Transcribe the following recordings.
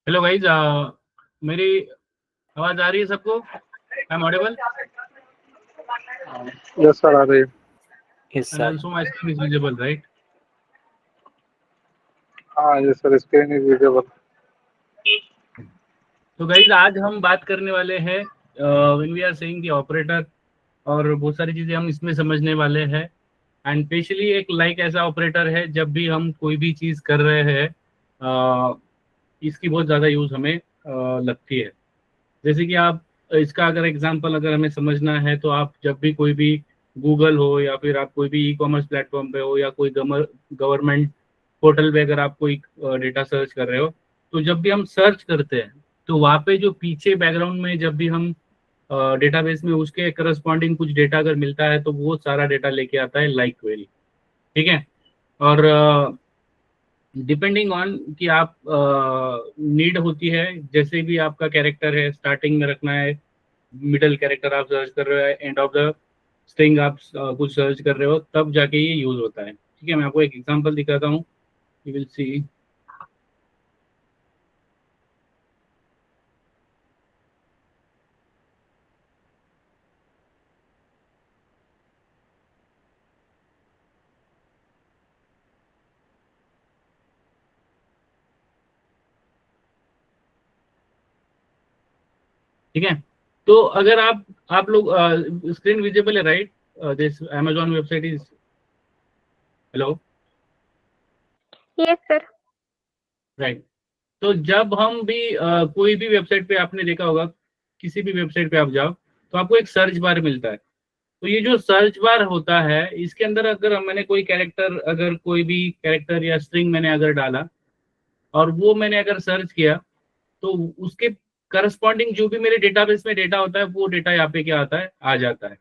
Hello guys, मेरी आवाज आ रही है सबको? I am audible yes sir, आ रही है। Yes, and sir. Also my screen is visible, right? हाँ yes sir, screen is visible. तो गाइज, आज हम बात करने वाले हैं when we are saying the operator, और बहुत सारी चीजें हम इसमें समझने वाले हैं। एंड स्पेशली एक लाइक ऐसा ऑपरेटर है, जब भी हम कोई भी चीज कर रहे हैं इसकी बहुत ज्यादा यूज हमें लगती है। जैसे कि आप इसका अगर एग्जांपल अगर हमें समझना है, तो आप जब भी कोई भी गूगल हो या फिर आप कोई भी ई कॉमर्स प्लेटफॉर्म पे हो या कोई गवर्नमेंट पोर्टल पे अगर आप कोई डेटा सर्च कर रहे हो, तो जब भी हम सर्च करते हैं तो वहाँ पे जो पीछे बैकग्राउंड में जब भी हम डेटाबेस में उसके करस्पॉन्डिंग कुछ डेटा अगर मिलता है, तो वो सारा डेटा लेके आता है लाइक क्वेरी। ठीक है। और डिपेंडिंग ऑन कि आप नीड होती है, जैसे भी आपका कैरेक्टर है, स्टार्टिंग में रखना है, मिडल कैरेक्टर आप सर्च कर रहे हो, एंड ऑफ द स्ट्रिंग आप कुछ सर्च कर रहे हो, तब जाके ये यूज होता है। ठीक है, मैं आपको एक एग्जांपल दिखाता हूँ, यू विल सी। ठीक है। तो अगर आप लोग स्क्रीन विजिबल है, right? This Amazon website is, hello? Yes sir. Right. तो जब हम भी कोई भी वेबसाइट पे आपने देखा होगा, किसी भी वेबसाइट पे आप जाओ तो आपको एक सर्च बार मिलता है। तो ये जो सर्च बार होता है, इसके अंदर अगर मैंने कोई कैरेक्टर, अगर कोई भी कैरेक्टर या स्ट्रिंग मैंने अगर डाला और वो मैंने अगर सर्च किया, तो उसके करस्पॉन्डिंग जो भी मेरे डेटाबेस में डेटा होता है, वो डेटा यहाँ पे क्या आता है, आ जाता है।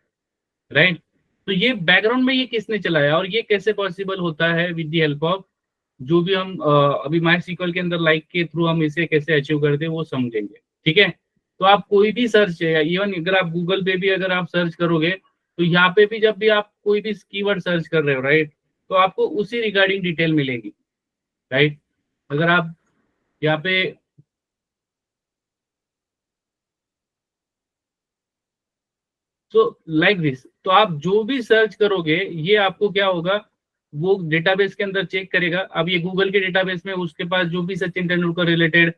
राइट। तो ये बैकग्राउंड में ये किसने चलाया और ये कैसे पॉसिबल होता है विद द हेल्प ऑफ जो भी हम अभी माई सीक्वल के अंदर लाइक के थ्रू हम इसे कैसे अचीव करते हैं वो समझेंगे। ठीक है। तो आप कोई भी सर्च है, इवन अगर आप गूगल पे भी अगर आप सर्च करोगे, तो यहाँ पे भी जब भी आप कोई भी कीवर्ड सर्च कर रहे हो, राइट, तो आपको उसी रिगार्डिंग डिटेल मिलेगी। राइट। अगर आप यहाँ पे सो लाइक दिस, तो आप जो भी सर्च करोगे ये आपको क्या होगा, वो डेटाबेस के अंदर चेक करेगा। अब ये गूगल के डेटाबेस में उसके पास जो भी सचिन तेंदुलकर रिलेटेड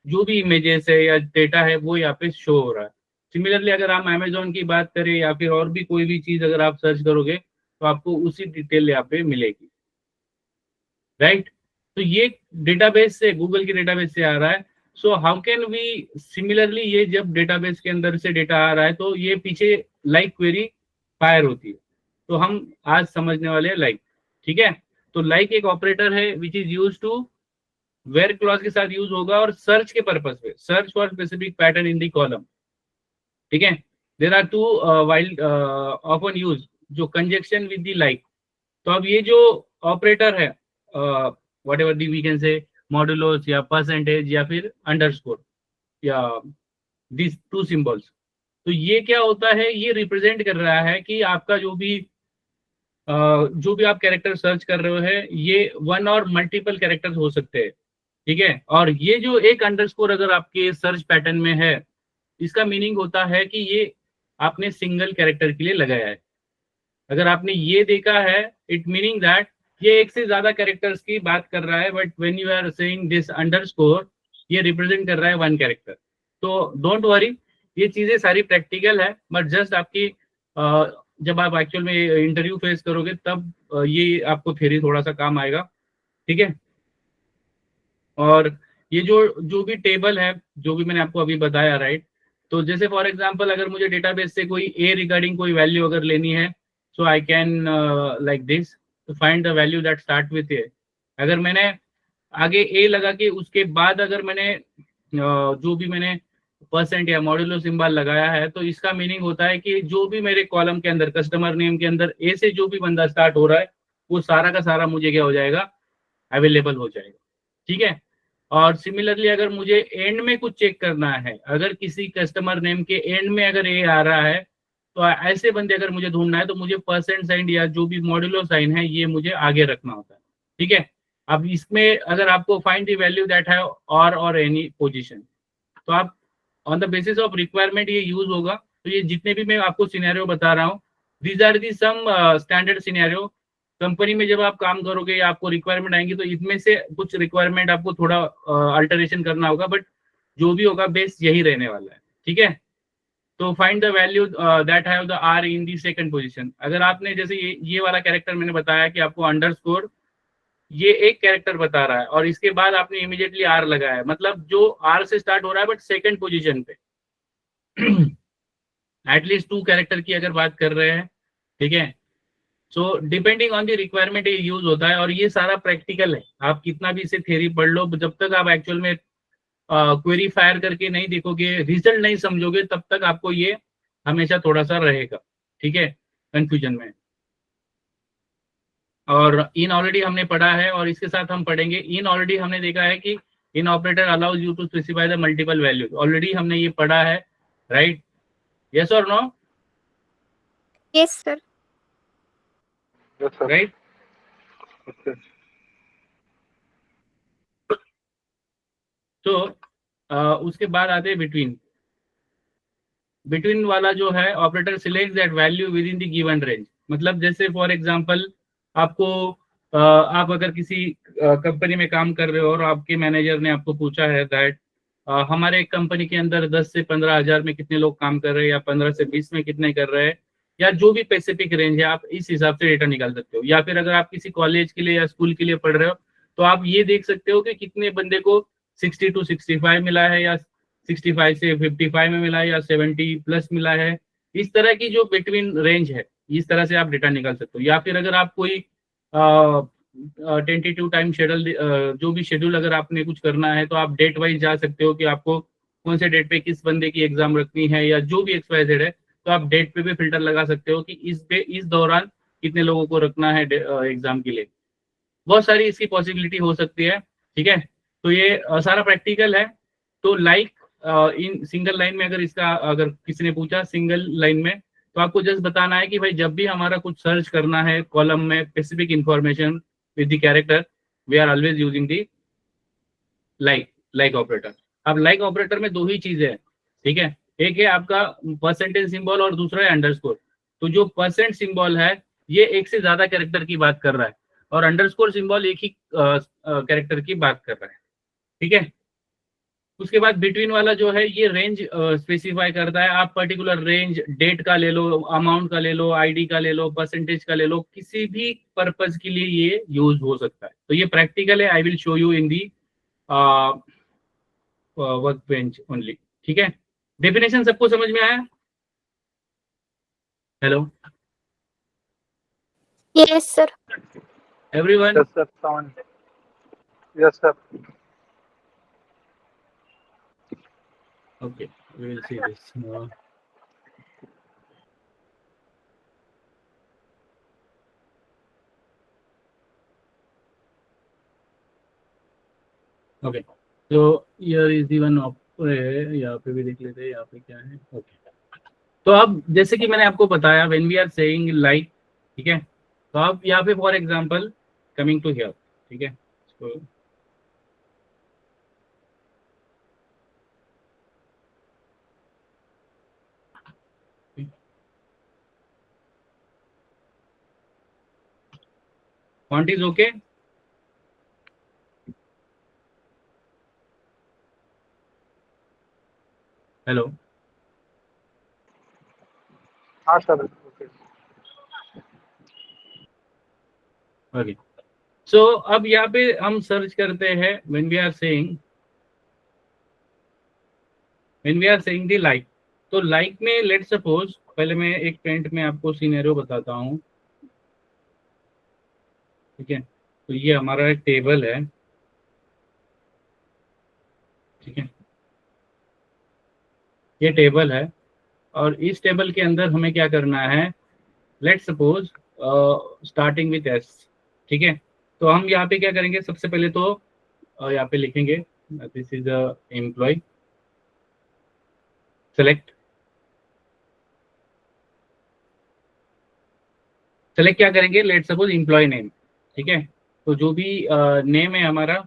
जो भी इमेजेस है या डेटा है, वो यहाँ पे शो हो रहा है। सिमिलरली अगर हम अमेजोन की बात करें या फिर और भी कोई भी चीज अगर आप सर्च करोगे, तो आपको उसी डिटेल यहाँ पे मिलेगी। राइट। तो ये डेटाबेस से, गूगल के डेटाबेस से आ रहा है। So how can we similarly, ये जब डेटाबेस के अंदर से डेटा आ रहा है, तो ये पीछे लाइक क्वेरी फायर होती है। तो हम आज समझने वाले हैं लाइक। ठीक है। तो लाइक एक ऑपरेटर है which is use to, where clause के साथ यूज होगा और सर्च के पर्पस पे, search for specific pattern in the column. ठीक है। There are two wild often use, जो कंजक्शन विद दी लाइक। तो अब ये जो ऑपरेटर है, whatever the we can say, modulus या परसेंटेज या फिर अंडरस्कोर या दिस टू सिंबल्स, तो ये क्या होता है, ये रिप्रेजेंट कर रहा है कि आपका जो भी आप कैरेक्टर सर्च कर रहे हो है, ये वन और मल्टीपल कैरेक्टर्स हो सकते हैं। ठीक है। और ये जो एक अंडरस्कोर अगर आपके सर्च पैटर्न में है, इसका मीनिंग होता है कि ये आपने सिंगल कैरेक्टर के लिए लगाया है। अगर आपने ये देखा है, इट मीनिंग दैट ये एक से ज्यादा कैरेक्टर्स की बात कर रहा है, but when you are saying this underscore, ये रिप्रेजेंट कर रहा है वन कैरेक्टर। तो डोंट वरी, ये चीजें सारी प्रैक्टिकल है, बट जस्ट आपकी जब आप एक्चुअल में इंटरव्यू फेस करोगे, तब ये आपको थ्योरी थोड़ा सा काम आएगा। ठीक है। और ये जो जो भी टेबल है, जो भी मैंने आपको अभी बताया, राइट, तो जैसे फॉर एग्जांपल अगर मुझे डेटाबेस से कोई ए रिगार्डिंग कोई वैल्यू अगर लेनी है, so I can like this to find the value that start with A. अगर मैंने आगे ए लगा के उसके बाद अगर मैंने जो भी मैंने परसेंट या मॉड्यूलो सिंबल लगाया है, तो इसका मीनिंग होता है कि जो भी मेरे कॉलम के अंदर, कस्टमर नेम के अंदर ए से जो भी बंदा स्टार्ट हो रहा है, वो सारा का सारा मुझे क्या हो जाएगा, अवेलेबल हो जाएगा। ठीक है। और सिमिलरली अगर मुझे एंड में कुछ चेक करना है, अगर किसी कस्टमर नेम के एंड में अगर ए आ रहा है, तो ऐसे बंदे अगर मुझे ढूंढना है, तो मुझे परसेंट साइन या जो भी मॉड्यूलो साइन है, ये मुझे आगे रखना होता है। ठीक है। अब इसमें अगर आपको फाइंड द वैल्यू दैट है और एनी पोजीशन, तो आप on the basis of requirement ये यूज होगा। तो ये जितने भी मैं आपको सिनेरियो बता रहा हूँ, these are the some standard scenario. Company में जब आप काम करोगे या आपको रिक्वायरमेंट आएंगी तो इसमें से कुछ रिक्वायरमेंट आपको थोड़ा अल्टरेशन करना होगा, बट जो भी होगा बेस यही रहने वाला है। ठीक है, तो find the value that have the R in the second position. अगर आपने जैसे ये वाला कैरेक्टर मैंने बताया कि आपको अंडरस्कोर, ये एक कैरेक्टर बता रहा है और इसके बाद आपने इमीडिएटली आर लगाया, मतलब जो आर से स्टार्ट हो रहा है बट सेकंड पोजीशन पे। एटलीस्ट 2 कैरेक्टर की अगर बात कर रहे हैं, ठीक है। So depending on the requirement ये यूज होता है, और ये सारा प्रैक्टिकल है। आप कितना भी इसे थ्योरी पढ़ लो, जब तक आप एक्चुअल में क्वेरी फायर करके नहीं देखोगे, रिजल्ट नहीं समझोगे, तब तक आपको ये हमेशा थोड़ा सा रहेगा, ठीक है, कंफ्यूजन में। और इन ऑलरेडी हमने पढ़ा है, और इसके साथ हम पढ़ेंगे इन ऑलरेडी हमने देखा है कि in operator allows you to specify the multiple values, already हमने ये पढ़ा है, राइट? यस और no? Yes, sir. Yes, sir. Right. Okay. तो उसके बाद आते हैं बिटवीन। बिटवीन वाला जो है, operator select that value with in the given range. मतलब जैसे फॉर एग्जांपल आपको आप अगर किसी कंपनी में काम कर रहे हो और आपके मैनेजर ने आपको पूछा है दैट हमारे कंपनी के अंदर 10 से 15 हजार में कितने लोग काम कर रहे हैं, या 15 से 20 में कितने कर रहे हैं, या जो भी स्पेसिफिक रेंज है, आप इस हिसाब से डेटा निकाल सकते हो। या फिर अगर आप किसी कॉलेज के लिए या स्कूल के लिए पढ़ रहे हो, तो आप ये देख सकते हो कि कितने बंदे को 60 to 65 मिला है, या 65 से 55 में मिला है, या 70 प्लस मिला है। इस तरह की जो बिटवीन रेंज है, इस तरह से आप डेटा निकाल सकते हो। या फिर अगर आप कोई टेंटेटिव टाइम शेड्यूल, जो भी शेड्यूल अगर आपने कुछ करना है, तो आप डेट वाइज जा सकते हो कि आपको कौन से डेट पे किस बंदे की एग्जाम रखनी है, या जो भी XYZ है, तो आप डेट पे भी फिल्टर लगा सकते हो कि इस दौरान कितने लोगों को रखना है एग्जाम के लिए। बहुत सारी इसकी पॉसिबिलिटी हो सकती है, ठीक है। तो ये सारा प्रैक्टिकल है। तो लाइक इन सिंगल लाइन में, अगर इसका अगर किसी ने पूछा सिंगल लाइन में, तो आपको जस्ट बताना है कि भाई जब भी हमारा कुछ सर्च करना है कॉलम में specific information with the character, we are always using the like operator. अब लाइक ऑपरेटर में 2 ही चीजें हैं, ठीक है। एक है आपका परसेंटेज सिंबल और दूसरा है अंडरस्कोर। तो जो परसेंट सिंबल है, ये एक से ज्यादा कैरेक्टर की बात कर रहा है, और अंडरस्कोर सिंबल एक ही कैरेक्टर की बात कर रहा है, ठीक है। उसके बाद बिटवीन वाला जो है, ये रेंज स्पेसिफाई करता है। आप पर्टिकुलर रेंज डेट का ले लो, अमाउंट का ले लो, आईडी का ले लो, परसेंटेज का ले लो, किसी भी पर्पज के लिए ये यूज हो सकता है। तो ये प्रैक्टिकल है, I will show you in the work bench only, ठीक है। डेफिनेशन सबको समझ में आया? Hello Yes, sir. Everyone? Yes, sir. Someone. Yes, sir. Okay, we will see this. Okay, so here is the one यहाँ पे भी देख लेते हैं, यहाँ पे क्या है। ओके, तो अब जैसे कि मैंने आपको बताया, when we are saying like, ठीक है, तो आप यहाँ पे for example coming to here, ठीक है, तो font is okay? हेलो, हाँ सर. Okay. ओके। सो अब यहाँ पे हम सर्च करते हैं when we are saying the like. तो लाइक में लेट सपोज, पहले मैं एक पेंट में आपको सिनेरियो बताता हूँ, ठीक है। तो ये हमारा एक टेबल है, ठीक है, ये टेबल है, और इस टेबल के अंदर हमें क्या करना है, let suppose starting with S, ठीक है। तो हम यहाँ पे क्या करेंगे, सबसे पहले तो यहाँ पे लिखेंगे this is a employee, select क्या करेंगे, लेट सपोज एम्प्लॉय नेम, ठीक है। तो जो भी नेम है हमारा,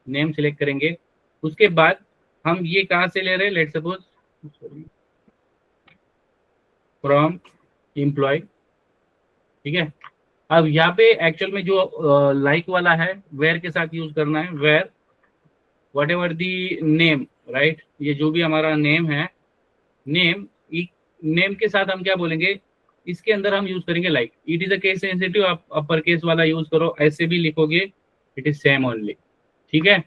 नेम सिलेक्ट करेंगे। उसके बाद हम ये कहाँ से ले रहे हैं, लेट सपोज फ्रॉम एम्प्लॉय, ठीक है। अब यहाँ पे एक्चुअल में जो लाइक वाला है वेयर के साथ यूज करना है, where whatever the name, right. ये जो भी हमारा नेम है, नेम, नेम के साथ हम क्या बोलेंगे, इसके अंदर हम यूज करेंगे like. It is a case sensitive, आप अपर केस वाला यूज करो, ऐसे भी लिखोगे इट इज सेम ओनली, ठीक है।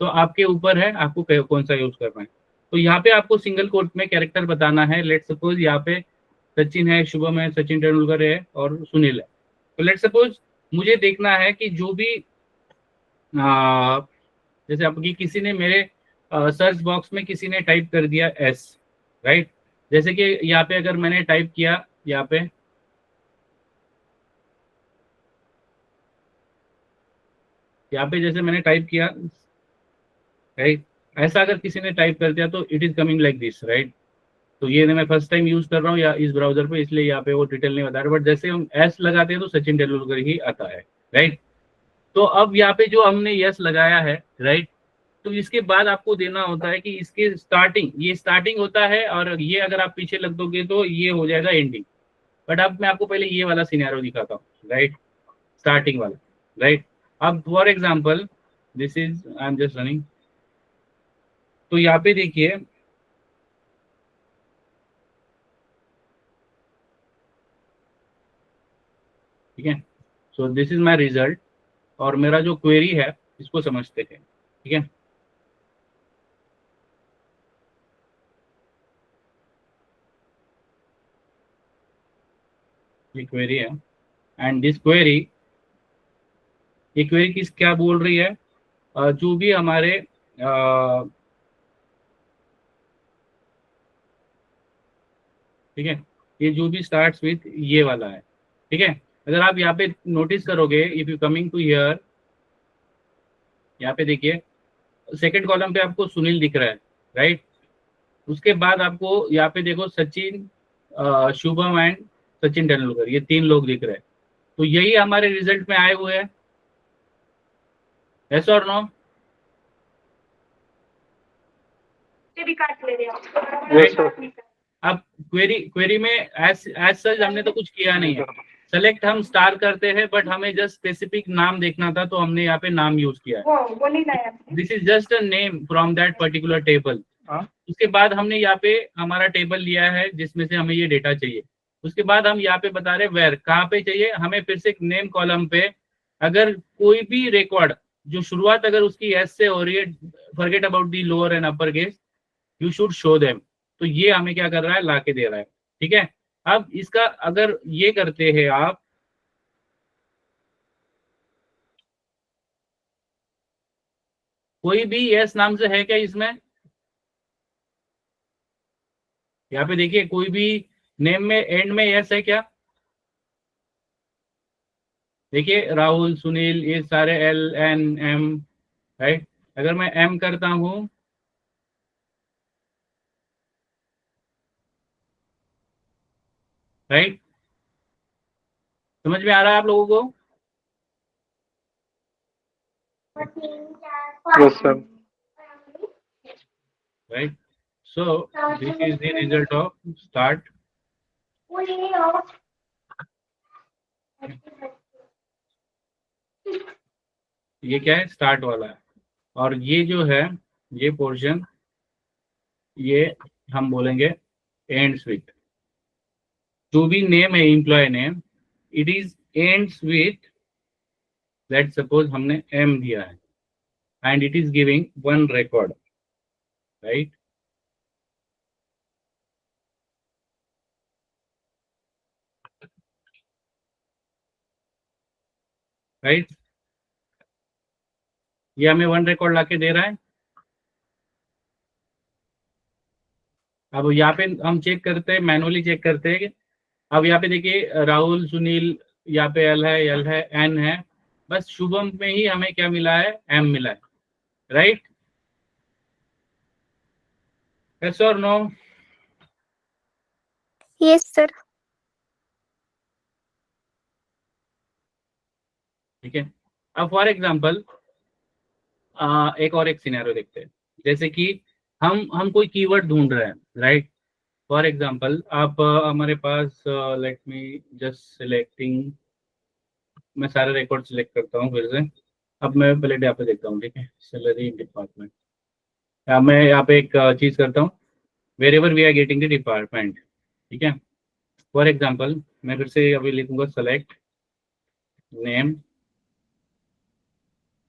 तो आपके ऊपर है आपको कौन सा यूज करना है। तो यहाँ पे आपको सिंगल कोट में कैरेक्टर बताना है। लेट सपोज यहाँ पे सचिन है, शुभम है, सचिन तेंदुलकर है और सुनील है। तो लेट सपोज मुझे देखना है कि जो भी जैसे आपकी किसी ने मेरे सर्च बॉक्स में किसी ने टाइप कर दिया एस, राइट। जैसे कि यहाँ पे अगर मैंने टाइप किया, यहाँ पे जैसे मैंने टाइप किया, राइट, ऐसा अगर किसी ने टाइप कर दिया तो it is coming like this, right. तो ये मैं फर्स्ट टाइम यूज कर रहा हूँ या इस ब्राउजर पे, इसलिए यहाँ पे वो डिटेल नहीं बता रहा, बट जैसे हम एस लगाते हैं तो सचिन तेंदुलकर ही आता है, राइट। तो अब यहाँ पे जो हमने यस लगाया है, राइट, तो इसके बाद आपको देना होता है कि इसके स्टार्टिंग, ये स्टार्टिंग होता है और ये अगर आप पीछे लग दोगे तो ये हो जाएगा एंडिंग। बट अब मैं आपको पहले ये वाला सिनेरियो दिखाता हूँ, राइट, स्टार्टिंग वाला, राइट। अब for example this is I am just running, तो यहाँ पे देखिए, ठीक है। So this is my result और मेरा जो क्वेरी है इसको समझते हैं, ठीक है। ये क्वेरी है एंड दिस क्वेरी, ये क्वेरी किस क्या बोल रही है, जो भी हमारे ठीक है, ये जो भी स्टार्ट्स विथ ये वाला है, ठीक है। अगर आप यहाँ पे नोटिस करोगे, if you coming to here, यहाँ पे देखिए सेकंड कॉलम पे आपको सुनील दिख रहा है, राइट। उसके बाद आपको यहाँ पे देखो सचिन, शुभम एंड सचिन तेंदुलकर, ये 3 लोग दिख रहे हैं। तो यही हमारे रिजल्ट में आए हुए हैं, यस और नो। Yes, sir. अब क्वेरी में एज सच हमने तो कुछ किया नहीं है। सेलेक्ट हम स्टार करते हैं, बट हमें जस्ट स्पेसिफिक नाम देखना था तो हमने यहाँ पे नाम यूज किया है। This is just a name from that particular table. उसके बाद हमने यहाँ पे हमारा टेबल लिया है जिसमें से हमें ये डेटा चाहिए। उसके बाद हम यहाँ पे बता रहे वेयर कहाँ पे चाहिए हमें, फिर से नेम कॉलम पे अगर कोई भी रिकॉर्ड जो शुरुआत अगर उसकी एस से हो रही है, forget about the lower and upper case, you should show them. तो ये हमें क्या कर रहा है, ला के दे रहा है, ठीक है। अब इसका अगर ये करते हैं आप, कोई भी यस नाम से है क्या इसमें, यहाँ पे देखिए कोई भी नेम में एंड में यस है क्या, देखिए राहुल, सुनील, ये सारे एल एन एम, राइट। अगर मैं एम करता हूं, राइट, समझ में आ रहा है आप लोगों को, Yes, sir. Right. So this is the result of start. ये क्या है, स्टार्ट वाला है। और ये जो है ये पोर्शन, ये हम बोलेंगे एंड्स विथ, जो भी नेम है employee name, it is ends with, let suppose हमने एम दिया है and it is giving 1 record, right. Right, ये हमें 1 रिकॉर्ड लाके दे रहा है। अब यहाँ पे हम चेक करते हैं, मैनुअली चेक करते हैं अब यहाँ पे देखिए राहुल, सुनील, यहाँ पे एल है, एन है, बस शुभम में ही हमें क्या मिला है, एम मिला है, राइट। यस और नो। Yes, sir. ठीक है, अब फॉर एग्जांपल एक सिनेरियो देखते हैं, जैसे कि हम कोई कीवर्ड ढूंढ रहे हैं, राइट। फॉर एग्जांपल आप हमारे पास लेट मी जस्ट सिलेक्टिंग, मैं सारे रिकॉर्ड सिलेक्ट करता हूँ फिर से। अब मैं पहले यहाँ पे देखता हूँ, ठीक है, सैलरी डिपार्टमेंट। मैं यहाँ पे एक चीज करता हूँ, wherever we are getting the department, ठीक है। फॉर एग्जाम्पल मैं फिर से अभी लिखूंगा select name,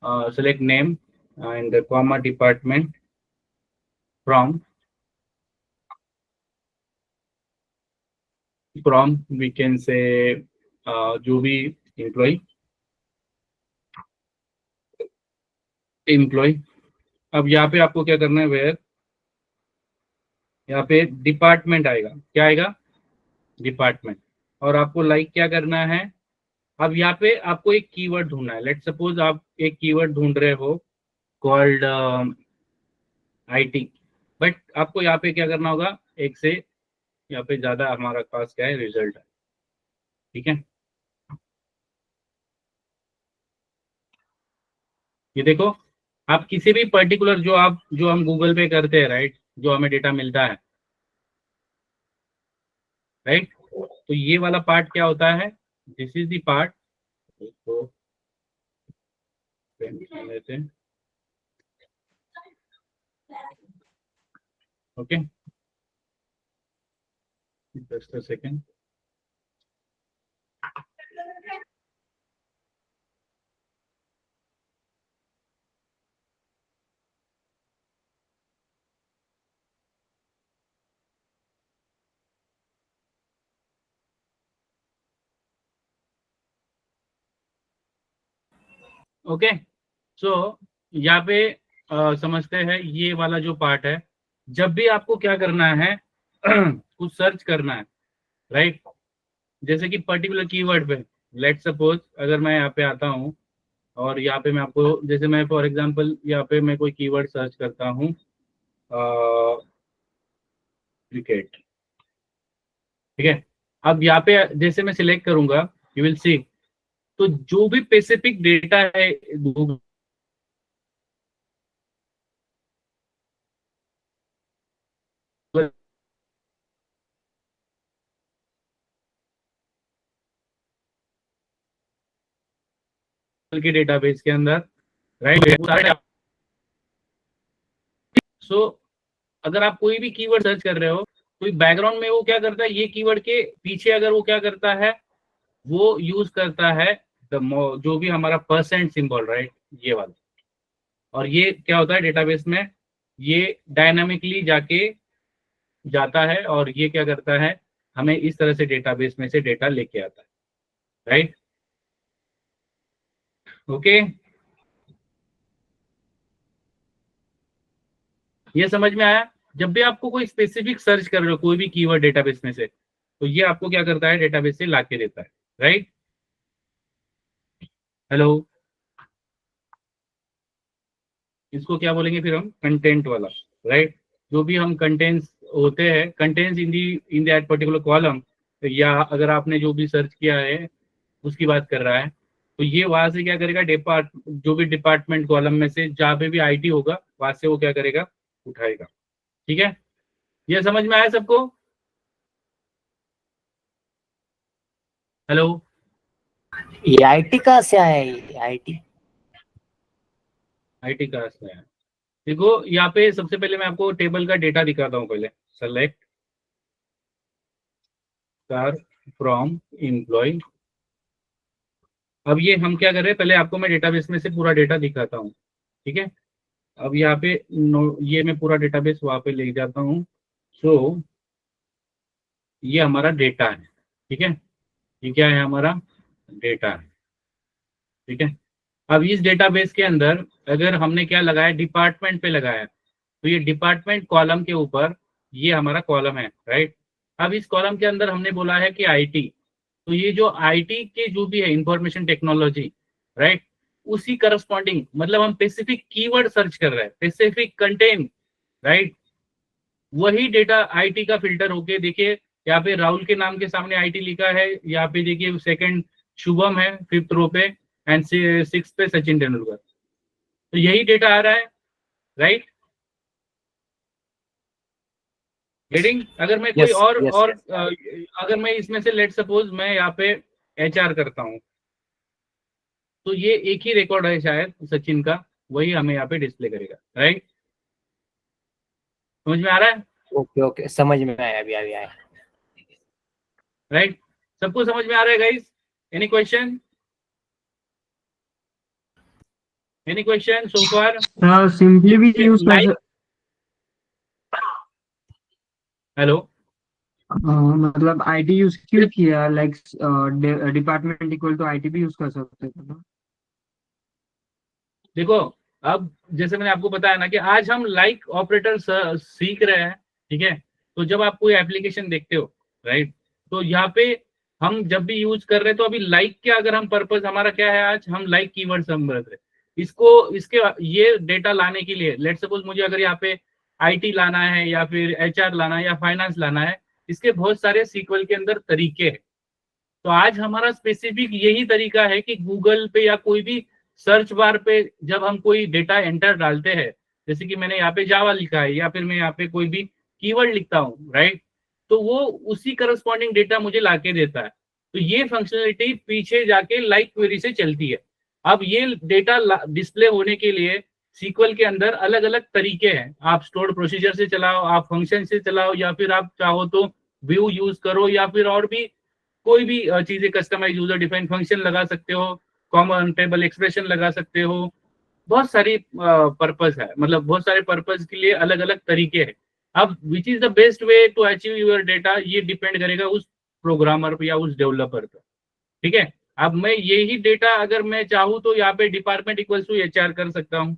select name and comma department from we can say जो भी एम्प्लॉय। अब यहाँ पे आपको क्या करना है, वेयर, यहाँ पे डिपार्टमेंट आएगा, क्या आएगा, डिपार्टमेंट। और आपको लाइक क्या करना है, अब यहाँ पे आपको एक कीवर्ड ढूंढना है। लेट सपोज आप एक कीवर्ड ढूंढ रहे हो कॉल्ड आईटी, बट आपको यहाँ पे क्या करना होगा, एक से यहाँ पे ज्यादा हमारा पास क्या है, रिजल्ट है, ठीक है। ये देखो, आप किसी भी पर्टिकुलर जो हम गूगल पे करते हैं, राइट, जो हमें डेटा मिलता है, राइट, तो ये वाला पार्ट क्या होता है, दिस इज द पार्ट। तो लेते हैं, okay, just a second. Okay, so यहाँ पे समझते हैं ये वाला जो पार्ट है। जब भी आपको क्या करना है कुछ सर्च करना है, राइट, जैसे कि पर्टिकुलर कीवर्ड पे, लेट सपोज अगर मैं यहाँ पे आता हूँ और यहाँ पे मैं आपको, जैसे मैं फॉर एग्जांपल यहाँ पे मैं कोई कीवर्ड सर्च करता हूँ, क्रिकेट, ठीक है। अब यहाँ पे जैसे मैं सिलेक्ट करूंगा, यू विल सी, तो जो भी स्पेसिफिक डेटा है गूगल के डेटाबेस के अंदर, राइट, सो अगर आप कोई भी कीवर्ड सर्च कर रहे हो, तो बैकग्राउंड में वो क्या करता है, ये कीवर्ड के पीछे अगर वो क्या करता है, वो यूज करता है जो भी हमारा परसेंट सिंबल, राइट, ये वाला। और ये क्या होता है डेटाबेस में, ये डायनामिकली जाके जाता है और ये क्या करता है, हमें इस तरह से डेटाबेस में से डेटा लेके आता है, राइट, ओके। ये समझ में आया। जब भी आपको कोई स्पेसिफिक सर्च कर रहे हो कोई भी कीवर्ड डेटाबेस में से, तो ये आपको क्या करता है, डेटाबेस से ला के देता है, राइट। हेलो, इसको क्या बोलेंगे फिर हम, कंटेंट वाला, राइट। जो भी हम कंटेंट्स होते हैं, contents in that particular column, या अगर आपने जो भी सर्च किया है उसकी बात कर रहा है, तो ये वहां से क्या करेगा, जो भी डिपार्टमेंट कॉलम में से जहाँ पे भी आईटी होगा वहां से वो क्या करेगा, उठाएगा, ठीक है। ये समझ में आया सबको, हेलो। ये आईटी कहाँ से आया है, ये आईटी? आईटी कहाँ से है, देखो यहाँ पे सबसे पहले मैं आपको टेबल का डेटा दिखाता हूँ पहले। Select car from employ. अब ये हम क्या कर रहे हैं, पहले आपको मैं डेटाबेस में से पूरा डेटा दिखाता हूँ, ठीक है। अब यहाँ पे ये मैं पूरा डेटाबेस वहाँ पे ले जाता हूँ। सो ये हमारा डेटा है, ठीक है, ये क्या है, हमारा डेटा है, ठीक है। अब इस डेटाबेस के अंदर अगर हमने क्या लगाया, डिपार्टमेंट पे लगाया, तो ये डिपार्टमेंट कॉलम के ऊपर ये हमारा कॉलम है, राइट। अब इस कॉलम के अंदर हमने बोला है कि आईटी, तो ये जो आईटी के जो भी है इंफॉर्मेशन टेक्नोलॉजी, राइट, उसी करस्पॉन्डिंग, मतलब हम स्पेसिफिक कीवर्ड सर्च कर रहे हैं, स्पेसिफिक कंटेंट, राइट, वही डेटा आईटी का फिल्टर होके, देखिए यहाँ पे राहुल के नाम के सामने आईटी लिखा है, यहाँ पे देखिए सेकंड शुभम है, फिफ्थ रो पे, एंड 6 पे सचिन तेंदुलकर। तो यही डेटा आ रहा है, राइट? गेटिंग? अगर मैं कोई Yes, yes, और yes. अगर मैं इसमें से लेट सपोज मैं यहाँ पे HR करता हूँ, तो ये एक ही रिकॉर्ड है शायद सचिन का, वही हमें यहाँ पे डिस्प्ले करेगा, राइट? समझ में आ रहा है, ओके ओके, समझ में आया, अभी अभी आया। राइट? सबको समझ में आ रहा है guys? Any question? Any question so far? Simply भी यूज कर हेलो, मतलब आईटी यूज क्यों किया, like department equal to IT भी यूज कर सकते थे ना? देखो अब जैसे मैंने आपको बताया ना कि आज हम लाइक ऑपरेटर सीख रहे हैं, ठीक है? तो जब आप कोई एप्लीकेशन देखते हो, राइट, तो यहाँ पे हम जब भी यूज कर रहे हैं तो अभी लाइक क्या, अगर हम पर्पस हमारा क्या है, आज हम लाइक कीवर्ड्स हम बरत रहे हैं। इसके ये डेटा लाने के लिए लेट सपोज मुझे अगर यहाँ पे आईटी लाना है या फिर HR लाना है या फाइनेंस लाना है, इसके बहुत सारे सीक्वल के अंदर तरीके हैं। तो आज हमारा स्पेसिफिक यही तरीका है कि गूगल पे या कोई भी सर्च बार पे जब हम कोई डेटा एंटर डालते हैं, जैसे कि मैंने यहाँ पे जावा लिखा है या फिर मैं यहाँ पे कोई भी कीवर्ड लिखता हूँ, राइट, तो वो उसी करस्पॉन्डिंग डेटा मुझे लाके देता है। तो ये फंक्शनलिटी पीछे जाके लाइक क्वेरी से चलती है। अब ये डेटा डिस्प्ले होने के लिए सीक्वल के अंदर अलग अलग तरीके हैं। आप स्टोर्ड प्रोसीजर से चलाओ, आप फंक्शन से चलाओ, या फिर आप चाहो तो व्यू यूज करो, या फिर और भी कोई भी चीजें कस्टमाइज यूजर डिफाइंड फंक्शन लगा सकते हो, कॉमन टेबल एक्सप्रेशन लगा सकते हो। बहुत सारी पर्पस है, मतलब बहुत सारे पर्पस के लिए अलग अलग तरीके हैं। अब which is the best way to achieve your data, ये डिपेंड करेगा उस प्रोग्रामर पर या उस डेवलपर पर, ठीक है? अब मैं यही डेटा अगर मैं चाहूँ तो यहाँ पे डिपार्टमेंट इक्वल्स टू HR कर सकता हूँ,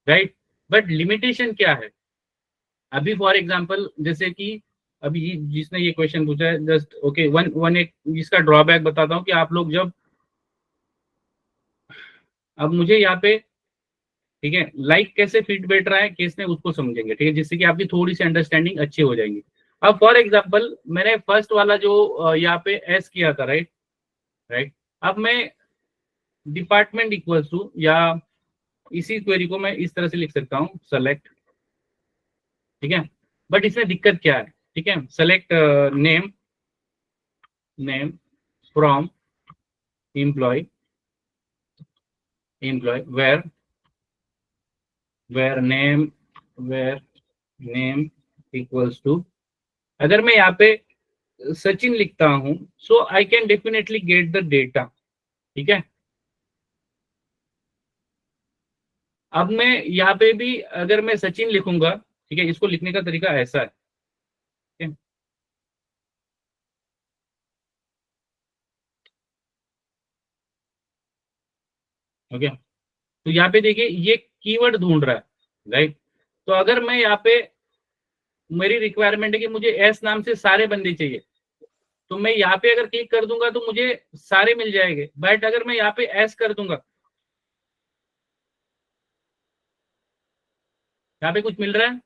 राइट? बट लिमिटेशन क्या है? अभी फॉर एग्जाम्पल जैसे कि अभी जिसने ये क्वेश्चन पूछा है, जस्ट ओके वन एक इसका ड्रॉबैक बताता हूँ कि आप लोग जब, अब मुझे यहाँ पे, ठीक है, लाइक कैसे फिट बैठ रहा है केस में, उसको समझेंगे, ठीक है, जिससे कि आपकी थोड़ी सी अंडरस्टैंडिंग अच्छी हो जाएंगी। अब फॉर एग्जाम्पल मैंने फर्स्ट वाला जो यहाँ पे एस किया था, राइट राइट, अब मैं डिपार्टमेंट इक्वल्स टू, या इसी क्वेरी को मैं इस तरह से लिख सकता हूँ सेलेक्ट, ठीक है, बट इसमें दिक्कत क्या है, ठीक है, select name from employ where name equals to, अगर मैं यहाँ पे सचिन लिखता हूं, so I can definitely get the data, ठीक है? अब मैं यहाँ पे भी अगर मैं सचिन लिखूंगा, ठीक है, इसको लिखने का तरीका ऐसा है, ठीक है? ओके, तो यहाँ पे देखिए ये कीवर्ड ढूंढ रहा है, राइट? तो अगर मैं यहाँ पे, मेरी रिक्वायरमेंट है कि मुझे एस नाम से सारे बंदे चाहिए, तो मैं यहाँ पे अगर क्लिक कर दूंगा तो मुझे सारे मिल जाएंगे। बट अगर मैं यहाँ पे एस कर दूंगा, यहाँ पे कुछ मिल रहा है,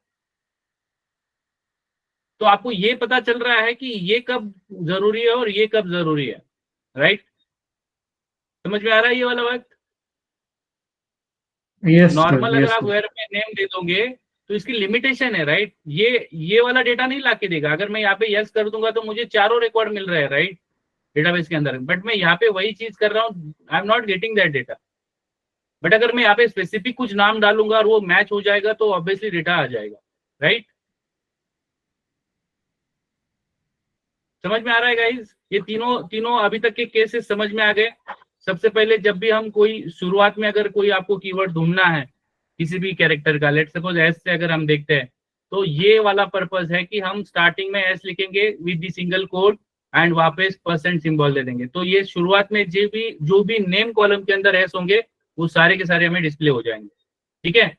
तो आपको ये पता चल रहा है कि ये कब जरूरी है और ये कब जरूरी है, राइट? समझ में आ रहा है ये वाला बात? नॉर्मल अगर आप वेयर में नेम दे दोगे तो इसकी लिमिटेशन है, राइट? ये वाला डेटा नहीं लाके देगा। अगर मैं यहाँ पे यस कर दूंगा तो मुझे चारों रिकॉर्ड मिल रहे हैं, राइट, डेटाबेस के अंदर, बट मैं यहाँ पे वही चीज कर रहा हूँ, I am not getting that data. But अगर मैं यहाँ पे स्पेसिफिक कुछ नाम डालूंगा और वो मैच हो जाएगा तो ऑब्वियसली डेटा आ जाएगा, राइट? समझ में आ रहा है गाइस? ये तीनों अभी तक के केसेस समझ में आ गए। सबसे पहले जब भी हम कोई शुरुआत में अगर कोई आपको कीवर्ड ढूंढना है किसी भी कैरेक्टर का, लेट सपोज एस से अगर हम देखते हैं, तो ये वाला पर्पस है कि हम स्टार्टिंग में एस लिखेंगे with the single code and वापस परसेंट सिंबल दे देंगे। तो ये शुरुआत में जो भी नेम कॉलम के अंदर एस होंगे वो सारे के सारे हमें डिस्प्ले हो जाएंगे, ठीक है?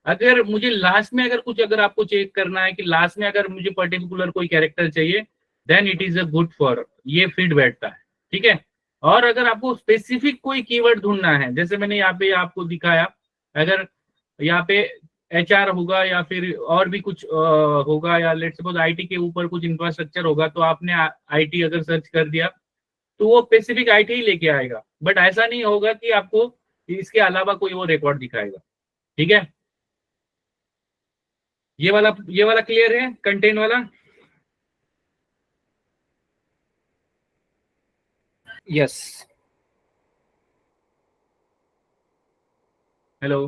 अगर मुझे लास्ट में अगर कुछ, अगर आपको चेक करना है कि लास्ट में अगर मुझे पर्टिकुलर कोई कैरेक्टर चाहिए, then it is a good for, ये फिट बैठता है, ठीक है? और अगर आपको स्पेसिफिक कोई कीवर्ड ढूंढना है, जैसे मैंने यहाँ पे आपको दिखाया, अगर यहाँ पे HR होगा या फिर और भी कुछ होगा, या लेट सपोज IT के ऊपर कुछ इंफ्रास्ट्रक्चर होगा, तो आपने IT अगर सर्च कर दिया तो वो स्पेसिफिक आईटी ही लेके आएगा, बट ऐसा नहीं होगा कि आपको इसके अलावा कोई वो रिकॉर्ड दिखाएगा। ठीक है, ये वाला क्लियर है, कंटेन वाला। यस। Hello,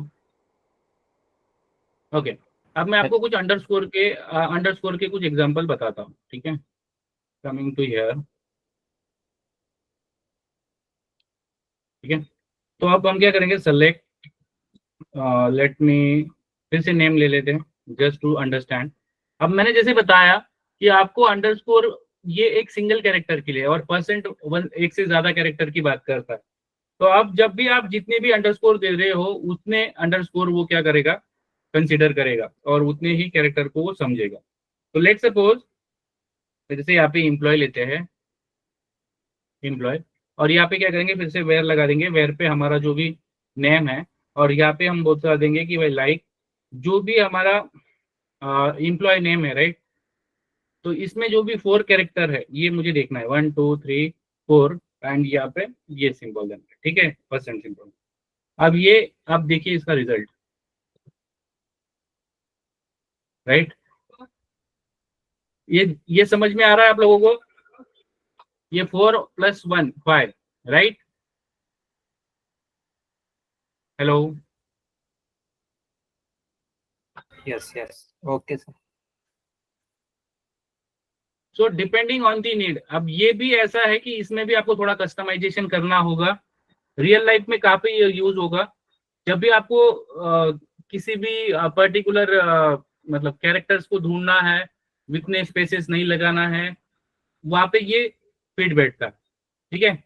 okay. अब मैं आपको कुछ अंडरस्कोर के कुछ एग्जांपल बताता हूँ। ठीक है, कमिंग टू हियर। ठीक है, तो अब हम क्या करेंगे, सेलेक्ट, लेट मी, फिर से नेम ले लेते हैं जस्ट टू अंडरस्टैंड। अब मैंने जैसे बताया कि आपको अंडरस्कोर ये एक सिंगल कैरेक्टर के लिए, और परसेंट वन एक से ज्यादा कैरेक्टर की बात करता है। तो अब जब भी आप जितने भी अंडरस्कोर दे रहे हो उतने अंडरस्कोर वो क्या करेगा, कंसीडर करेगा, और उतने ही कैरेक्टर को वो समझेगा। तो लेट सपोज जैसे यहाँ पे एम्प्लॉय लेते हैं, एम्प्लॉय, और यहाँ पे क्या करेंगे, फिर से वेयर लगा देंगे, वेयर पे हमारा जो भी नेम है, और यहाँ पे हम बता देंगे कि भाई लाइक जो भी हमारा एम्प्लॉय नेम है, राइट। तो इसमें जो भी 4 कैरेक्टर है ये मुझे देखना है, 1 2 3 4, एंड यहाँ पे ये सिंबल देना है। ठीक है, परसेंट सिंबल। अब ये आप देखिए इसका रिजल्ट, राइट। ये समझ में आ रहा है आप लोगों को? ये 4 + 1 5, right. Hello, yes yes, okay sir. So depending on the need. अब ये भी ऐसा है कि इसमें भी आपको थोड़ा कस्टमाइजेशन करना होगा, रियल लाइफ में काफी यूज होगा। जब भी आपको किसी भी पर्टिकुलर मतलब कैरेक्टर्स को ढूंढना है, विथने स्पेसेस नहीं लगाना है, वहां पे ये फिट बैठता है। ठीक है,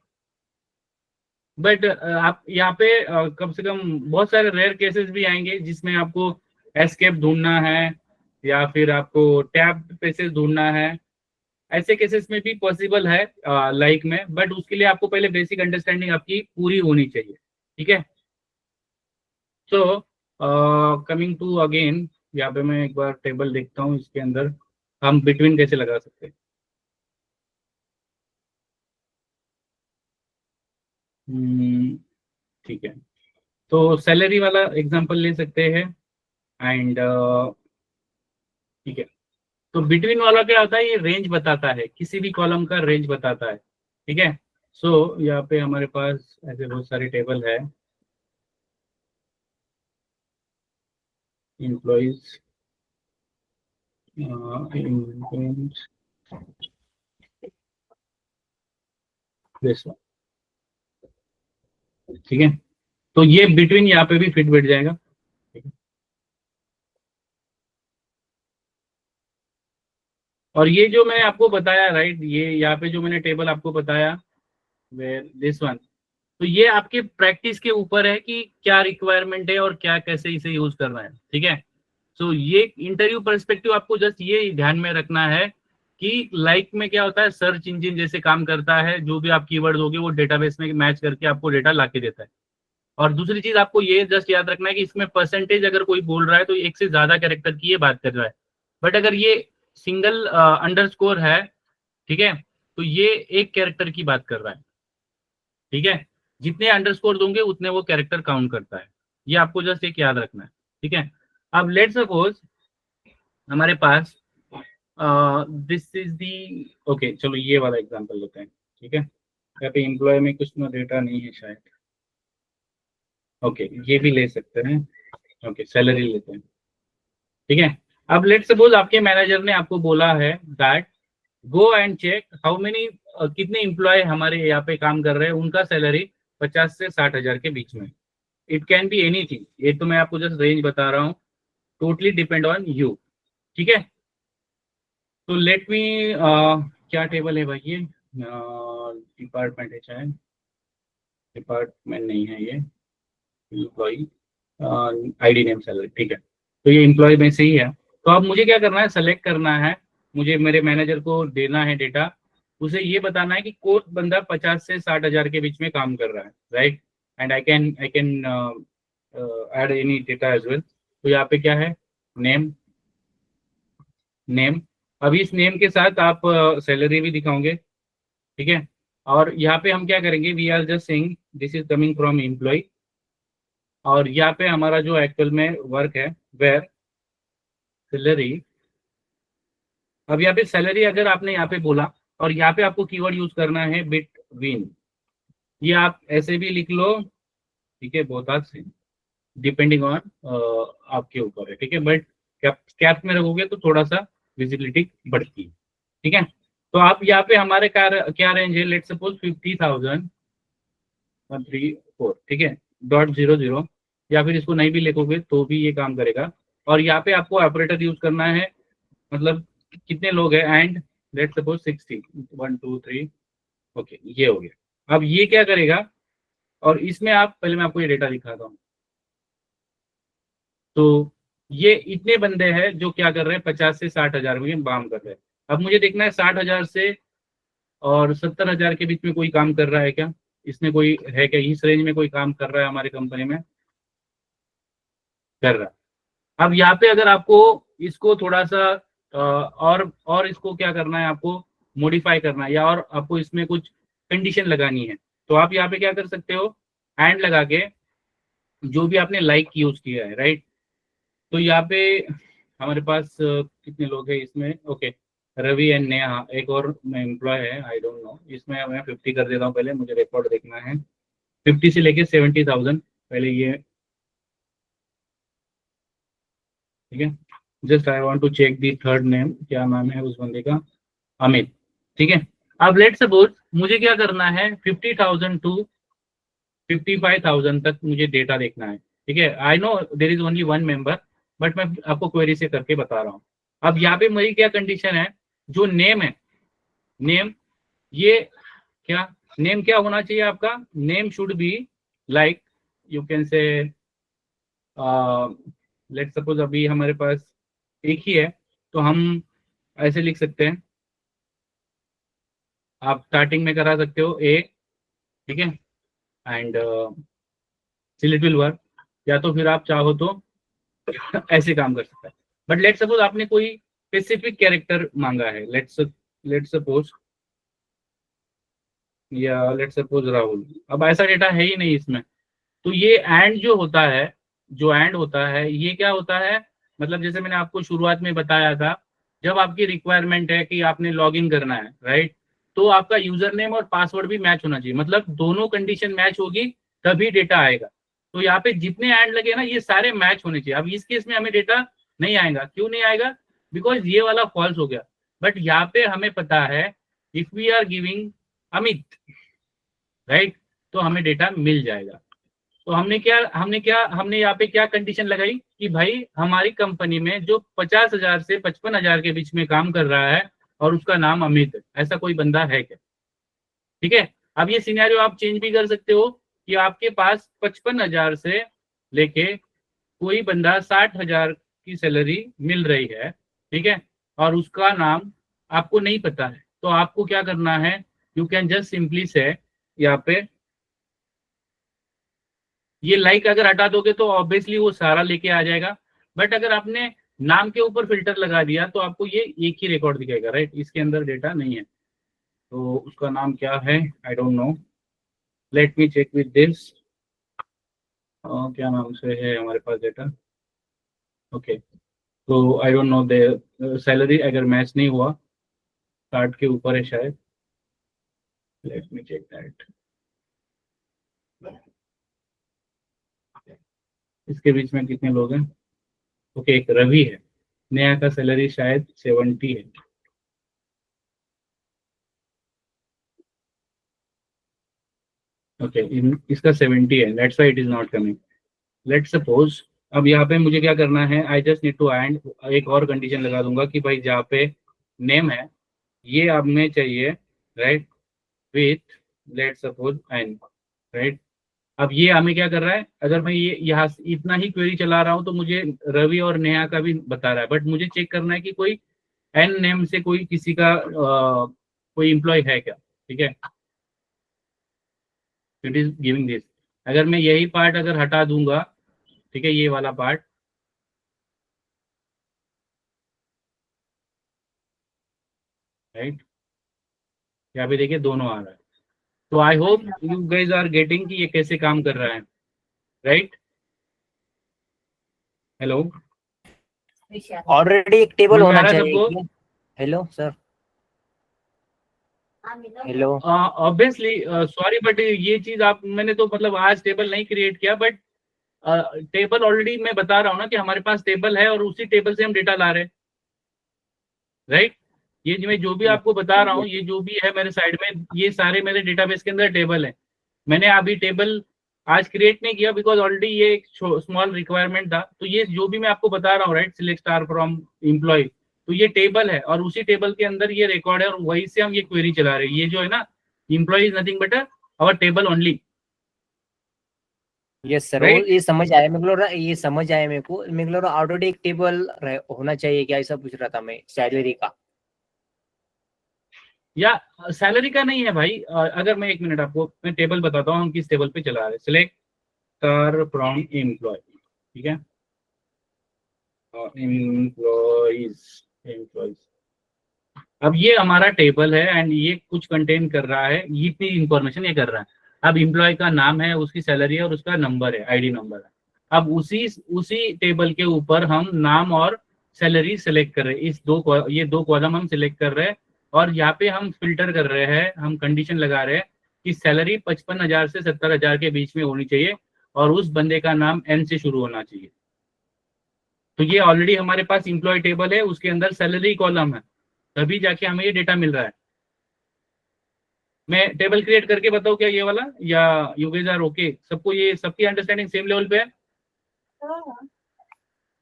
बट आप यहाँ पे कम से कम बहुत सारे रेयर केसेस भी आएंगे जिसमें आपको एस्केप ढूंढना है, या फिर आपको टैब स्पेसेस ढूंढना है। ऐसे केसेस में भी पॉसिबल है लाइक में, बट उसके लिए आपको पहले बेसिक अंडरस्टैंडिंग आपकी पूरी होनी चाहिए। ठीक है, सो कमिंग टू अगेन, यहाँ पे मैं एक बार टेबल देखता हूँ, इसके अंदर हम बिटवीन कैसे लगा सकते हैं। ठीक है, तो सैलरी वाला एग्जांपल ले सकते हैं, एंड ठीक है। तो बिटवीन वाला क्या होता है, ये रेंज बताता है, किसी भी कॉलम का रेंज बताता है। ठीक है, सो यहाँ पे हमारे पास ऐसे बहुत सारे टेबल है, एम्प्लॉइज, दिस वन। ठीक है, तो ये बिटवीन यहाँ पे भी फिट बैठ जाएगा। ठीक है? और ये जो मैंने आपको बताया, राइट, ये यहाँ पे जो मैंने टेबल आपको बताया, दिस वन, तो ये आपके प्रैक्टिस के ऊपर है कि क्या रिक्वायरमेंट है और क्या कैसे इसे यूज करना है। ठीक है, सो ये इंटरव्यू पर्सपेक्टिव आपको जस्ट ये ध्यान में रखना है कि लाइक में क्या होता है, सर्च इंजन जैसे काम करता है, जो भी आप कीवर्ड दोगे वो डेटाबेस में मैच करके आपको डेटा ला के देता है। और दूसरी चीज आपको ये जस्ट याद रखना है कि इसमें परसेंटेज अगर कोई बोल रहा है तो एक से ज्यादा कैरेक्टर की ये बात कर रहा है, बट अगर ये सिंगल अंडरस्कोर है, ठीक है, तो ये एक कैरेक्टर की बात कर रहा है। ठीक है, जितने अंडरस्कोर दोगे उतने वो कैरेक्टर काउंट करता है, ये आपको जस्ट एक याद रखना है। ठीक है, अब लेट सपोज हमारे पास दिस इज दी, ओके चलो ये वाला एग्जांपल लेते हैं। ठीक है, यहाँ पे एम्प्लॉय में कुछ ना डेटा नहीं है शायद, ओके ये भी ले सकते हैं। ओके, सैलरी लेते हैं। ठीक है, अब लेट सपोज आपके मैनेजर ने आपको बोला है that go and check how many, कितने एम्प्लॉय हमारे यहाँ पे काम कर रहे हैं, उनका सैलरी 50 से 60 हजार के बीच में। इट कैन बी एनीथिंग, ये तो मैं आपको जस्ट रेंज बता रहा हूँ, टोटली डिपेंड ऑन यू। ठीक है, तो लेट मी, क्या टेबल है भाई ये, डिपार्टमेंट है शायद, डिपार्टमेंट नहीं है ये, एम्प्लॉय आईडी नेम सैलरी। ठीक है, तो ये एम्प्लॉय में से ही है। तो अब मुझे क्या करना है, सेलेक्ट करना है, मुझे मेरे मैनेजर को देना है डेटा, उसे ये बताना है कि कौन बंदा 50 से 60 हजार के बीच में काम कर रहा है, right. And I can add any data as well. तो यहाँ पे क्या है, नेम, नेम। अब इस नेम के साथ आप सैलरी भी दिखाओगे। ठीक है, और यहाँ पे हम क्या करेंगे, we are just saying this is coming from employee, और यहाँ पे हमारा जो एक्चुअल में वर्क है वेयर सैलरी। अब यहाँ पे सैलरी अगर आपने यहाँ पे बोला, और यहाँ पे आपको कीवर्ड यूज करना है बिटवीन, ये आप ऐसे भी लिख लो, ठीक है, बहुत आज डिपेंडिंग ऑन आपके ऊपर है, ठीक है, बट कैप में रखोगे तो थोड़ा सा विजिबिलिटी बढ़ती है, ठीक है। तो आप यहाँ पे हमारे क्या रेंज है, लेट सपोज 50,000 134, ठीक है, .00, या फिर इसको नहीं भी लिखोगे तो भी ये काम करेगा। और यहाँ पे आपको ऑपरेटर यूज करना है, मतलब कितने लोग हैं, एंड लेट सपोज 60 1 2 3, ओके, ये हो गया। अब ये क्या करेगा, और इसमें आप पहले मैं आपको ये डेटा दिखाता हूँ। तो ये इतने बंदे हैं जो क्या कर रहे हैं, 50 से 60,000 में काम कर रहे हैं। अब मुझे देखना है 60,000 से और 70,000 के बीच में कोई काम कर रहा है क्या, इसमें कोई है क्या, इस रेंज में कोई काम कर रहा है हमारी कंपनी में, कर रहा है। अब यहाँ पे अगर आपको इसको थोड़ा सा और इसको क्या करना है, आपको मॉडिफाई करना है, या और आपको इसमें कुछ कंडीशन लगानी है, तो आप यहाँ पे क्या कर सकते हो, एंड लगा के जो भी आपने लाइक यूज किया है, राइट। तो यहाँ पे हमारे पास कितने लोग हैं इसमें, ओके, रवि एंड नेहा, एक और एम्प्लॉय है, आई डोंट नो, इसमें मैं 50 कर देता हूँ, पहले मुझे रिकॉर्ड देखना है, 50 से लेके 70,000 पहले ये, ठीक है। Just I want to check the third name, क्या नाम है उस बंदे का, अमित, ठीक है। अब लेट सपोज मुझे क्या करना है, 50,000 टू 55,000 तक मुझे डेटा देखना है, ठीक है। I know there is only one member, but मैं आपको क्वेरी से करके बता रहा हूँ। अब यहाँ पे मेरी क्या कंडीशन है, जो नेम है, नेम, ये क्या नेम क्या होना चाहिए आपका, name should be like, you can say, let suppose अभी हमारे पास एक ही है, तो हम ऐसे लिख सकते हैं, आप स्टार्टिंग में करा सकते हो ए, ठीक है, and still it will work, या तो फिर आप चाहो तो ऐसे काम कर सकता है। बट लेट सपोज आपने कोई स्पेसिफिक कैरेक्टर मांगा है, लेट सपोज, या लेट सपोज राहुल, अब ऐसा डेटा है ही नहीं इसमें, तो ये एंड जो होता है, जो एंड होता है, ये क्या होता है, मतलब जैसे मैंने आपको शुरुआत में बताया था, जब आपकी रिक्वायरमेंट है कि आपने लॉग इन करना है, राइट, तो आपका यूजर नेम और पासवर्ड भी मैच होना चाहिए, मतलब दोनों कंडीशन मैच होगी तभी डेटा आएगा। तो यहाँ पे जितने एंड लगे ना, ये सारे मैच होने चाहिए। अब इस केस में हमें डेटा नहीं आएगा, क्यों नहीं आएगा, बिकॉज ये वाला फॉल्स हो गया। बट यहाँ पे हमें पता है, if we are giving Amit, right, तो हमें डेटा मिल जाएगा। तो हमने यहाँ पे क्या कंडीशन लगाई कि भाई हमारी कंपनी में जो 50,000 से 55,000 के बीच में काम कर रहा है और उसका नाम अमित है, ऐसा कोई बंदा है क्या, ठीक है। अब ये सिनेरियो आप चेंज भी कर सकते हो कि आपके पास 55,000 से लेके कोई बंदा 60,000 की सैलरी मिल रही है, ठीक है, और उसका नाम आपको नहीं पता है, तो आपको क्या करना है, यू कैन जस्ट सिंपली से यहाँ पे ये लाइक अगर हटा दोगे तो ऑब्वियसली वो सारा लेके आ जाएगा। बट अगर आपने नाम के ऊपर फिल्टर लगा दिया तो आपको ये एक ही रिकॉर्ड दिखाएगा, राइट, इसके अंदर डेटा नहीं है। तो उसका नाम क्या है, I don't know, let me check with this, क्या नाम से है हमारे पास डेटा, ओके। तो I don't know they salary अगर मैच नहीं हुआ, कार्ड के ऊपर है शायद, लेट मी चेक दैट। इसके बीच में कितने लोग हैं, ओके, एक रवि है, नया का सैलरी शायद 70 है, ओके, इसका 70 है, that's why it is not coming. Let suppose अब यहाँ पे मुझे क्या करना है, I just need to and एक और कंडीशन लगा दूंगा कि भाई जहाँ पे नेम है ये अब में चाहिए, right, with let suppose N, right. अब ये हमें क्या कर रहा है, अगर मैं ये यहाँ इतना ही क्वेरी चला रहा हूँ तो मुझे रवि और नेहा का भी बता रहा है, बट मुझे चेक करना है कि कोई एन नेम से कोई किसी का कोई एम्प्लॉय है क्या, ठीक है, इट इज गिविंग दिस। अगर मैं यही पार्ट अगर हटा दूंगा, ठीक है, ये वाला पार्ट, राइट, यहाँ पे देखिए दोनों आ रहा है। तो I hope you guys are getting कि ये कैसे काम कर रहा है, राइट? हेलो, ऑलरेडी एक टेबल समझ में आ होना रहा है चाहिए सबको? क्या? Hello sir, hello. Obviously sorry but ये चीज आप, मैंने तो मतलब आज टेबल नहीं क्रिएट किया, बट टेबल ऑलरेडी मैं बता रहा हूँ ना कि हमारे पास टेबल है और उसी टेबल से हम डेटा ला रहे हैं, राइट? ये मैं जो भी आपको बता रहा हूँ, ये जो भी है मेरे साइड में, ये सारे मेरे डेटाबेस के अंदर टेबल है। मैंने अभी टेबल आज क्रिएट नहीं किया बिकॉज ऑलरेडी ये एक स्मॉल रिक्वायरमेंट था। तो ये जो भी मैं आपको बता रहा हूँ, right, select star from employ, तो ये टेबल है और उसी टेबल के अंदर ये रिकॉर्ड है और वहीं से हम ये क्वेरी चला रहे हैं। ये जो है ना, employee is nothing but our table only, yes sir, right? ये समझ आया मेरे को, ये समझ आया मेरे को ऑलरेडी एक टेबल होना चाहिए क्या, ऐसा पूछ रहा था मैं सैलरी का। या सैलरी का नहीं है भाई। अगर मैं 1 मिनट आपको मैं टेबल बताता हूँ हम किस टेबल पे चला रहे हैं। सिलेक्ट स्टार फ्रॉम एम्प्लॉय, ठीक है, एम्प्लॉइज, एम्प्लॉइज। अब ये हमारा टेबल है एंड ये कुछ कंटेन कर रहा है, ये इतनी इंफॉर्मेशन ये कर रहा है। अब एम्प्लॉय का नाम है, उसकी सैलरी है और उसका नंबर है, आईडी नंबर है। अब उसी टेबल के ऊपर हम नाम और सैलरी सेलेक्ट कर रहे हैं। ये दो कॉलम हम सिलेक्ट कर रहे हैं और यहाँ पे हम फिल्टर कर रहे हैं, हम कंडीशन लगा रहे हैं कि सैलरी 55,000 से 70,000 के बीच में होनी चाहिए और उस बंदे का नाम एन से शुरू होना चाहिए। तो ये ऑलरेडी हमारे पास एम्प्लॉय टेबल है, उसके अंदर सैलरी कॉलम है, तभी जाके हमें ये डेटा मिल रहा है। मैं टेबल क्रिएट करके बताऊं क्या ये वाला, या यू गाइस आर ओके? सबको ये, सबकी अंडरस्टैंडिंग सेम लेवल पे है?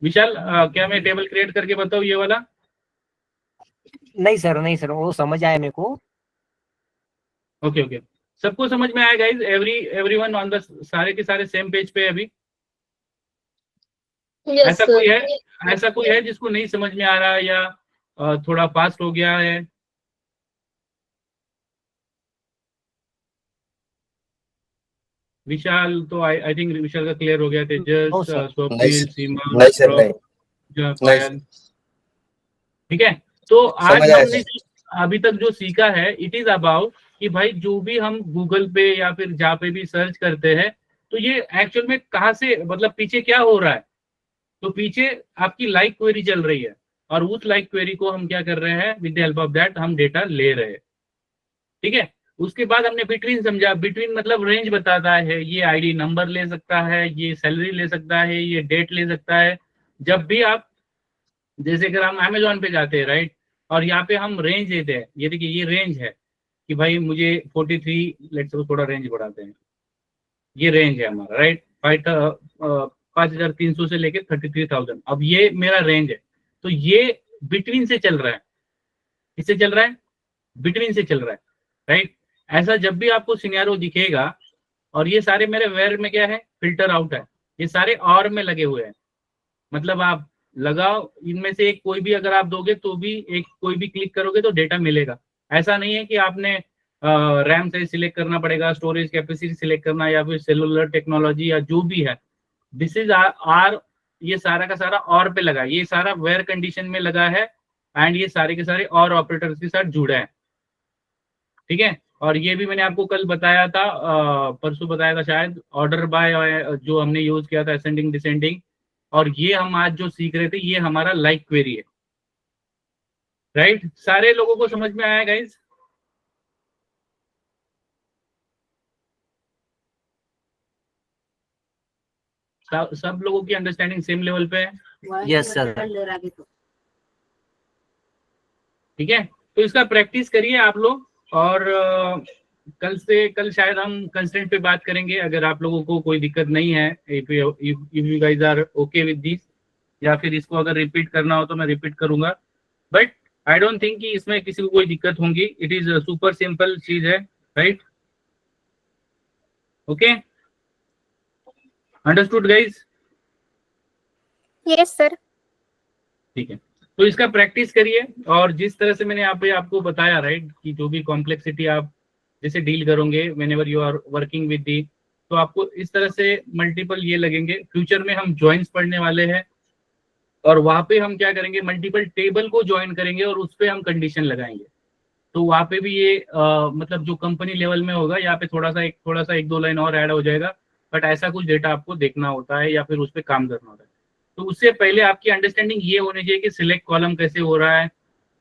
विशाल, क्या मैं टेबल क्रिएट करके बताऊं ये वाला? नहीं सर, वो समझ आया मेरे को। ओके ओके, सबको समझ में आया गाइस? एवरीवन ऑन द, सारे के सारे सेम पेज पे है अभी? Yes, sir. ऐसा कोई है जिसको नहीं समझ में आ रहा है या थोड़ा फास्ट हो गया है? विशाल तो आई थिंक विशाल का क्लियर हो गया। तेजस, No, sir. स्वप्निल, सीमा, नहीं सर, नहीं पायल, ठीक है। तो आज समझ आया हमने अभी तक जो सीखा है, इट इज अबाउट कि भाई जो भी हम गूगल पे या फिर जहाँ पे भी सर्च करते हैं, तो ये एक्चुअल में कहाँ से, मतलब पीछे क्या हो रहा है। तो पीछे आपकी लाइक क्वेरी चल रही है और उस लाइक क्वेरी को हम क्या कर रहे हैं, with the help of that हम डेटा ले रहे हैं, ठीक है। उसके बाद हमने बिटवीन समझा। बिटवीन मतलब रेंज बताता है, ये आईडी नंबर ले सकता है, ये सैलरी ले सकता है, ये डेट ले सकता है। जब भी आप, जैसे अगर हम अमेजोन पे जाते हैं, राइट, और यहाँ पे हम रेंज देते हैं, ये देखिए ये रेंज है कि भाई मुझे 43, लेट्स सपोज थोड़ा रेंज बढ़ाते हैं, ये रेंज है हमारा, राइट, 5,300 से लेके 33,000। अब ये मेरा रेंज है, तो ये बिटवीन से चल रहा है। किससे चल रहा है? बिटवीन से चल रहा है, राइट। ऐसा जब भी आपको सिनेरियो दिखेगा, और ये सारे मेरे वेयर में क्या है, फिल्टर आउट है, ये सारे और में लगे हुए हैं। मतलब आप लगाओ, इनमें से एक कोई भी अगर आप दोगे तो भी, एक कोई भी क्लिक करोगे तो डेटा मिलेगा। ऐसा नहीं है कि आपने रैम से सिलेक्ट करना पड़ेगा, स्टोरेज कैपेसिटी सिलेक्ट करना, या फिर सेलुलर टेक्नोलॉजी या जो भी है। दिस इज आर, ये सारा का सारा और पे लगा है, ये सारा वेयर कंडीशन में लगा है एंड ये सारे के सारे और ऑपरेटर्स के साथ जुड़ा है, ठीक है। और ये भी मैंने आपको कल बताया था, परसों बताया था शायद, ऑर्डर बाय जो हमने यूज किया था, असेंडिंग डिसेंडिंग। और ये हम आज जो सीख रहे थे, ये हमारा लाइक क्वेरी है, राइट। सारे लोगों को समझ में आया गाइज? सब लोगों की अंडरस्टैंडिंग सेम लेवल पे है? Yes sir. ठीक है, तो इसका प्रैक्टिस करिए आप लोग। और कल शायद हम कंस्टेंट पे बात करेंगे, अगर आप लोगों को कोई दिक्कत नहीं है, if you guys are okay with this, या फिर इसको अगर रिपीट करना हो तो मैं रिपीट करूंगा, बट आई डोंट थिंक कि इसमें किसी को कोई दिक्कत होगी। इट इज सुपर सिंपल चीज है, right? Okay, understood guys? Yes, sir. ठीक है, तो इसका प्रैक्टिस करिए। और जिस तरह से मैंने यहाँ पे आपको बताया, राइट, कि जो भी कॉम्प्लेक्सिटी आप जैसे डील करोगे whenever you are working with the, तो आपको इस तरह से मल्टीपल ये लगेंगे। फ्यूचर में हम जॉइंस पढ़ने वाले हैं और वहां पे हम क्या करेंगे, मल्टीपल टेबल को ज्वाइन करेंगे और उस पर हम कंडीशन लगाएंगे, तो वहाँ पे भी ये मतलब जो कंपनी लेवल में होगा, यहाँ पे थोड़ा सा एक दो लाइन और ऐड हो जाएगा, बट ऐसा कुछ डेटा आपको देखना होता है या फिर उस पर काम करना होता है। तो उससे पहले आपकी अंडरस्टैंडिंग ये होनी चाहिए कि सिलेक्ट कॉलम कैसे हो रहा है,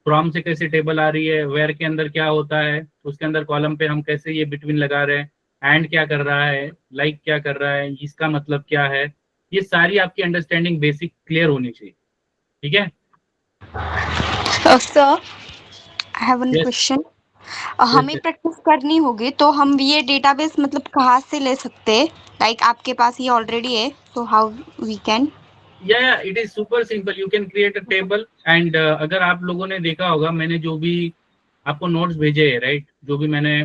फ्रॉम से कैसे टेबल आ रही है, वेयर के अंदर क्या होता है, उसके अंदर कॉलम पे हम कैसे ये बिटवीन लगा रहे हैं, एंड क्या कर रहा है, लाइक क्या कर रहा है, इसका मतलब क्या है, ये सारी आपकी अंडरस्टैंडिंग बेसिक क्लियर होनी चाहिए। ठीक है? Sir I have one Yes. Question. हमें yes. प्रैक्टिस करनी होगी तो हम ये डेटाबेस मतलब कहाँ से ले सकते हैं? लाइक आपके पास ये ऑलरेडी है, so how we can? Yeah, it is super simple. You can create a table and अगर आप लोगों ने देखा होगा, मैंने जो भी आपको नोट्स भेजे हैं, राइट, जो भी मैंने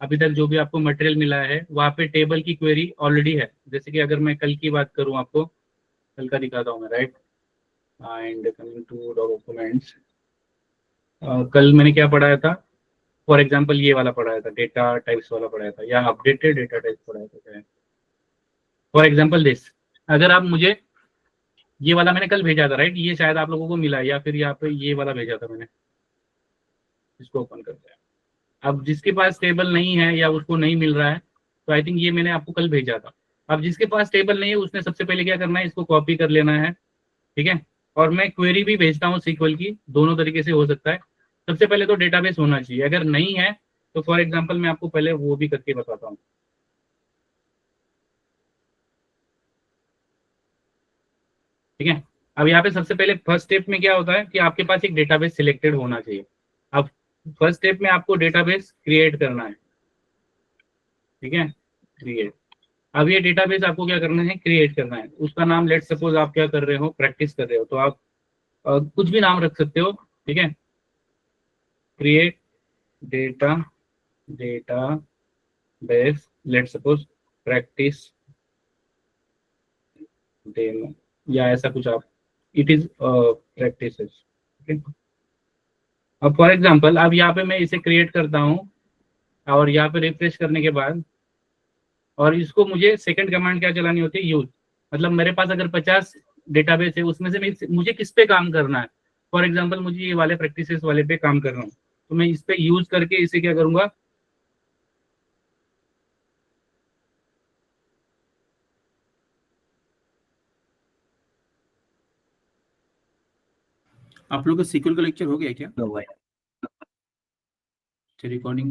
अभी तक जो भी आपको मटेरियल मिला है, वहाँ पे टेबल की क्वेरी ऑलरेडी है। जैसे कि अगर मैं कल की बात करूँ, आपको कल का दिखाता हूँ मैं, right, and coming to documents, कल मैंने क्या पढ़ाया था, फॉर एग्जाम्पल ये वाला पढ़ाया था, डेटा टाइप्स वाला पढ़ाया था, या अपडेटेड डेटा टाइप्स पढ़ाया था। फॉर एग्जाम्पल दिस, अगर आप मुझे ये वाला मैंने कल भेजा था, राइट, ये शायद आप लोगों को मिला, या फिर यहाँ पे ये वाला भेजा था मैंने, इसको ओपन करते हैं। अब जिसके पास टेबल नहीं है या उसको नहीं मिल रहा है, तो आई थिंक ये मैंने आपको कल भेजा था। अब जिसके पास टेबल नहीं है, उसने सबसे पहले क्या करना है, इसको कॉपी कर लेना है, ठीक है। और मैं क्वेरी भी भेजता हूँ सीक्वल की, दोनों तरीके से हो सकता है। सबसे पहले तो डेटाबेस होना चाहिए, अगर नहीं है तो फॉर एग्जाम्पल मैं आपको पहले वो भी करके बताता हूँ। ठीक है, अब यहाँ पे सबसे पहले फर्स्ट स्टेप में क्या होता है कि आपके पास एक डेटाबेस सिलेक्टेड होना चाहिए। अब फर्स्ट स्टेप में आपको डेटाबेस क्रिएट करना है, ठीक है, क्रिएट। अब ये डेटाबेस आपको क्या करना है, क्रिएट करना है। उसका नाम लेट सपोज आप क्या कर रहे हो, प्रैक्टिस कर रहे हो, तो आप कुछ भी नाम रख सकते हो, ठीक है। Create data base, let suppose practice demo, या ऐसा कुछ आप, इट इज प्रैक्टिस, ठीक है। अब फॉर एग्जांपल अब यहाँ पे मैं इसे क्रिएट करता हूँ, और यहाँ पे रिफ्रेश करने के बाद, और इसको मुझे सेकंड कमांड क्या चलानी होती है, यूज। मतलब मेरे पास अगर 50 डेटाबेस है, उसमें से मुझे किस पे काम करना है, फॉर एग्जांपल मुझे ये वाले प्रैक्टिसेस वाले पे काम कर रहा हूँ, तो मैं इस पे यूज करके इसे क्या करूंगा, आप लोग का सीक्वल का लेक्चर हो गया क्या? हुआ है। रिकॉर्डिंग